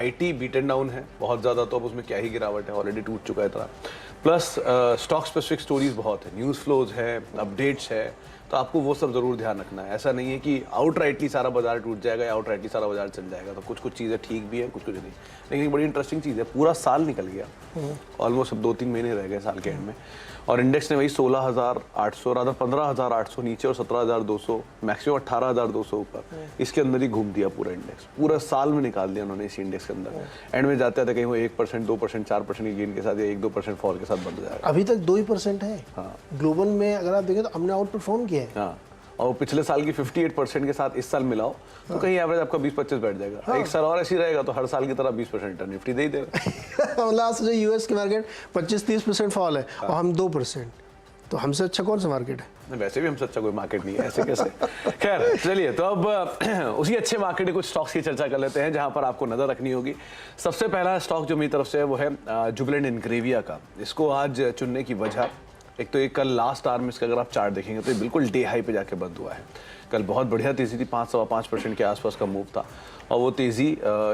IT beaten down है बहुत ज़्यादा, तो अब उसमें क्या ही गिरावट है, ऑलरेडी टूट चुका है इतना। प्लस स्टॉक स्पेसिफिक स्टोरीज बहुत है, न्यूज़ फ्लोज है, अपडेट्स है, तो आपको वो सब ज़रूर ध्यान रखना है। ऐसा नहीं है कि आउटराइटली सारा बाजार टूट जाएगा या आउटराइटली सारा बाजार चल जाएगा, तो कुछ कुछ चीज़ें ठीक भी है, कुछ कुछ नहीं। लेकिन एक बड़ी इंटरेस्टिंग चीज़ है, पूरा साल निकल गया, ऑलमोस्ट अब 2-3 महीने रह गए साल के एंड में, और इंडेक्स ने वही 16,800 रादर 15,800 नीचे और 17,200 मैक्सिमम 18,200 ऊपर, इसके अंदर ही घूम दिया पूरा इंडेक्स। पूरा साल में निकाल दिया उन्होंने इस इंडेक्स के अंदर। एंड में जाते आते कहीं वो 1%, 2%, 4% की गेन के साथ या 1-2% फॉल के साथ बंद हो जाएगा। अभी तक 2% है। हाँ, ग्लोबल में अगर आप देखें तो हमने आउट परफॉर्म किया है। हाँ, और पिछले साल की 58% के साथ इस साल मिलाओ तो कहीं एवरेज आपका 20-25 बैठ जाएगा। एक साल और ऐसी रहेगा तो हर साल की तरह 20% रिटर्न निफ्टी दे ही देगा। लास्ट जो यूएस की मार्केट 25-30% फॉल है और हम 2%, तो हमसे अच्छा कौन सा मार्केट है? वैसे भी हमसे अच्छा कोई मार्केट नहीं है, ऐसे कैसे। खैर चलिए, तो अब उसी अच्छे मार्केट के कुछ स्टॉक्स की चर्चा कर लेते हैं जहां पर आपको नजर रखनी होगी। सबसे पहला स्टॉक जो मेरी तरफ से है वो है जुबिलेंट इंग्रेविया का। इसको आज चुनने की वजह, एक तो ये कल लास्ट आवर में इसका अगर आप चार्ट देखेंगे तो ये बिल्कुल डे हाई पे जाके बंद हुआ है। कल बहुत बढ़िया तेज़ी थी, 5-5% के आसपास का मूव था, और वो तेज़ी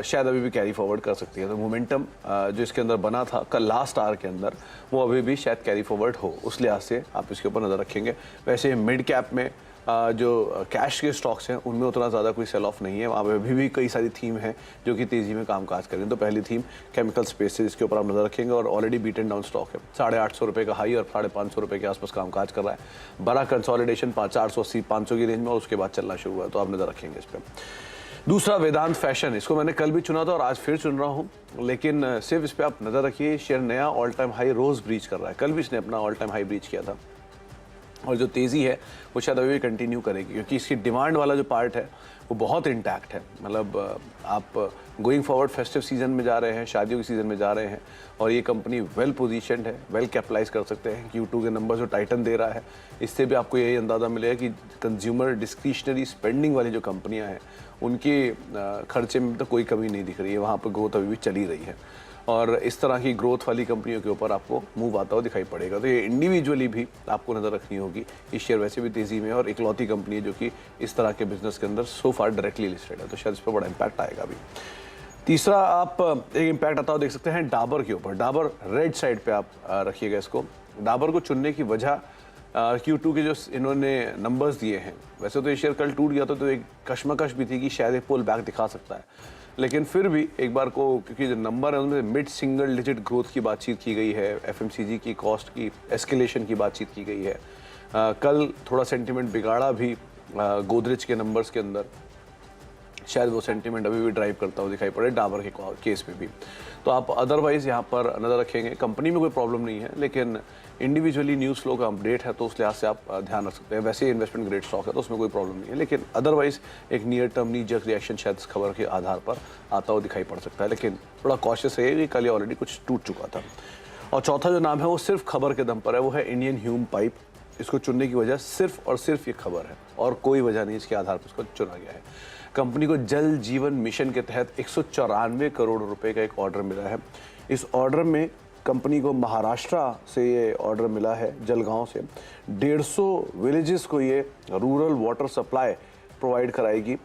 शायद अभी भी कैरी फॉरवर्ड कर सकती है। तो मोमेंटम जो इसके अंदर बना था कल लास्ट आवर के अंदर, वो अभी भी शायद कैरी फॉरवर्ड हो, उस लिहाज से आप इसके ऊपर नज़र रखेंगे। वैसे मिड कैप में जो कैश के स्टॉक्स हैं उनमें उतना ज़्यादा कोई सेल ऑफ नहीं है, वहाँ पर अभी भी कई सारी थीम है जो कि तेज़ी में कामकाज करें। तो पहली थीम केमिकल स्पेस है, इसके ऊपर आप नज़र रखेंगे, और ऑलरेडी बीटन डाउन स्टॉक है, 850 रुपये का हाई और 550 रुपये के आसपास कामकाज कर रहा है। बड़ा कंसोलिडेशन 480-500 की रेंज में, और उसके बाद चलना शुरू हुआ, तो आप नज़र रखेंगे इस पर। दूसरा वेदांत फैशन, इसको मैंने कल भी चुना था और आज फिर चुन रहा हूँ, लेकिन सिर्फ इस पर आप नज़र रखिए। शेयर नया ऑल टाइम हाई रोज़ ब्रीच कर रहा है, कल भी इसने अपना ऑल टाइम हाई ब्रीच किया था, और जो तेज़ी है वो शायद अभी भी कंटिन्यू करेगी, क्योंकि इसकी डिमांड वाला जो पार्ट है वो बहुत इंटैक्ट है। मतलब आप गोइंग फॉरवर्ड फेस्टिव सीजन में जा रहे हैं, शादियों के सीजन में जा रहे हैं, और ये कंपनी वेल पोजीशनड है, वेल कैपिटलाइज कर सकते हैं। Q2 के नंबर जो टाइटन दे रहा है, इससे भी आपको यही अंदाज़ा मिलेगा कि कंज्यूमर डिस्क्रिशनरी स्पेंडिंग वाली जो कंपनियां हैं उनके खर्चे में तो कोई कमी नहीं दिख रही है, वहाँ पर ग्रोथ अभी भी चली रही है, और इस तरह की ग्रोथ वाली कंपनियों के ऊपर आपको मूव आता हुआ दिखाई पड़ेगा। तो ये इंडिविजुअली भी आपको नज़र रखनी होगी। ये शेयर वैसे भी तेज़ी में, और इकलौती कंपनी है जो कि इस तरह के बिजनेस के अंदर सो फार डायरेक्टली लिस्टेड है, तो शायद इस पर बड़ा इंपैक्ट आएगा अभी। तीसरा आप एक इम्पैक्ट आता हुआ देख सकते हैं डाबर के ऊपर। डाबर रेड साइड पे आप रखिएगा इसको। डाबर को चुनने की वजह Q2 के जो इन्होंने नंबर्स दिए हैं, वैसे तो ये शेयर कल टूट गया था, तो एक कश्मकश भी थी कि शायद एक पुल बैक दिखा सकता है, लेकिन फिर भी एक बार को, क्योंकि जो नंबर है उनमें मिड सिंगल डिजिट ग्रोथ की बातचीत की गई है, FMCG की कॉस्ट की एस्केलेशन की बातचीत की गई है। कल थोड़ा सेंटिमेंट बिगाड़ा भी गोदरेज के नंबर्स के अंदर, शायद वो सेंटीमेंट अभी भी ड्राइव करता हुआ दिखाई पड़े डाबर के केस में भी। तो आप अदरवाइज़ यहाँ पर नज़र रखेंगे। कंपनी में कोई प्रॉब्लम नहीं है, लेकिन इंडिविजुअली न्यूज़ फ्लो का अपडेट है, तो उस लिहाज से आप ध्यान रख सकते हैं। वैसे इन्वेस्टमेंट ग्रेड स्टॉक है तो उसमें कोई प्रॉब्लम नहीं है, लेकिन अदरवाइज़ एक नियर टर्म नी जर्क रिएक्शन शायद इस खबर के आधार पर आता हुआ दिखाई पड़ सकता है, लेकिन थोड़ा कॉशियस है कि कल ये ऑलरेडी कुछ टूट चुका था। और चौथा जो नाम है वो सिर्फ खबर के दम पर है, वो है इंडियन ह्यूम पाइप। इसको चुनने की वजह सिर्फ और सिर्फ ये खबर है, और कोई वजह नहीं इसके आधार पर इसको चुना गया है। कंपनी को जल जीवन मिशन के तहत 194 करोड़ रुपए का एक ऑर्डर मिला है। इस ऑर्डर में कंपनी को महाराष्ट्र से ये ऑर्डर मिला है, जलगांव से। 150 विलेजेस को ये रूरल वाटर सप्लाई प्रोवाइड कराएगी।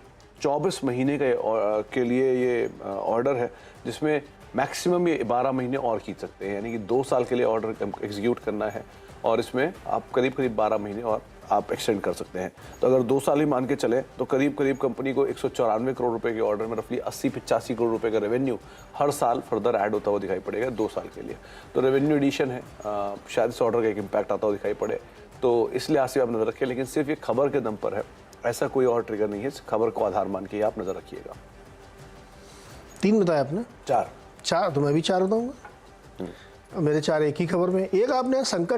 24 महीने के लिए ये ऑर्डर है, जिसमें मैक्सिमम ये 12 महीने और खींच सकते हैं, यानी कि 2 साल के लिए ऑर्डर एग्जीक्यूट करना है, और इसमें आप करीब 12 महीने और आप एक्सटेंड कर सकते हैं। तो अगर 2 साल ही मान के चले तो करीब कंपनी को 194 करोड़ रुपए के ऑर्डर में रफली 80-85 करोड़ रुपए का रेवेन्यू हर साल फर्दर ऐड होता हुआ दिखाई पड़ेगा 2 साल के लिए। तो रेवेन्यू एडिशन है, शायद इस ऑर्डर का एक इम्पैक्ट आता हुआ दिखाई पड़े, तो इस लिहाज से आप नजर रखें, लेकिन सिर्फ ये खबर के दम पर है, ऐसा कोई और ट्रिगर नहीं है। इस खबर को आधार मान के आप नजर रखिएगा। 3 बताया आपने? 4 तो मैं भी 4 बताऊंगा। मेरे 4 एक ही खबर में। एक आपने संकट